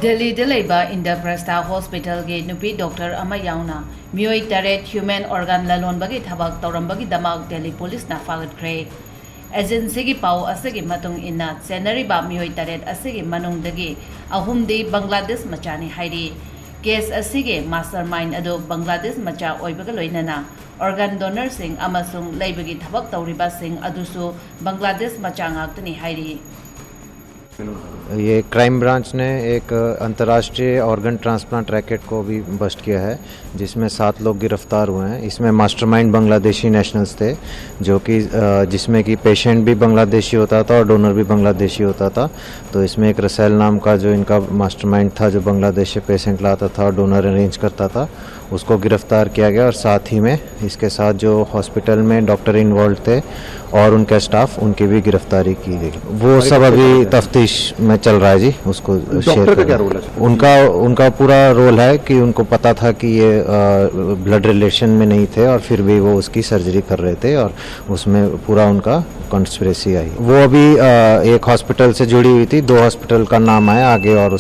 Delhi Delaiba Indraprastha Hospital ge nupi doctor ama yauna mioi taret human organ lalon bagi thabak tauram bagi damak Delhi police na fagat kre agency gi pau asegi matung inna January ba mioi taret asegi manung dagi ahum di Bangladesh machani hairi case asigi mastermind ado Bangladesh macha oibaga loinana organ donor sing amasung leibagi thabak tauriba sing adusu Bangladesh macha ngaktani hairi ये crime branch ने एक अंतर्राष्ट्रीय organ transplant racket को भी bast किया है जिसमें 7 लोग गिरफ्तार हुए हैं। इसमें मास्टरमाइंड बांग्लादेशी नेशनल्स थे जो कि जिसमें कि पेशेंट भी बांग्लादेशी होता था और डोनर भी बांग्लादेशी होता था। तो इसमें एक रसेल नाम का जो इनका मास्टरमाइंड था जो बांग्लादेश से पेशेंट लाता था और डोनर अरेंज करता था, उसको गिरफ्तार किया गया और साथ ही में इसके साथ जो हॉस्पिटल में डॉक्टर इन्वॉल्व थे और उनका स्टाफ उनकी भी गिरफ्तारी की गई। वो सब अभी तफ्तीश में चल रहा है जी। उसको डॉक्टर का क्या रोल है? उनका पूरा रोल है कि उनको पता था कि ये ब्लड रिलेशन में नहीं थे और फिर भी वो उसकी सर्जरी कर रहे थे और उसमें पूरा उनका कॉन्स्पिरेसी आई। वो अभी एक हॉस्पिटल से जुड़ी हुई थी, 2 हॉस्पिटल का नाम आया आगे और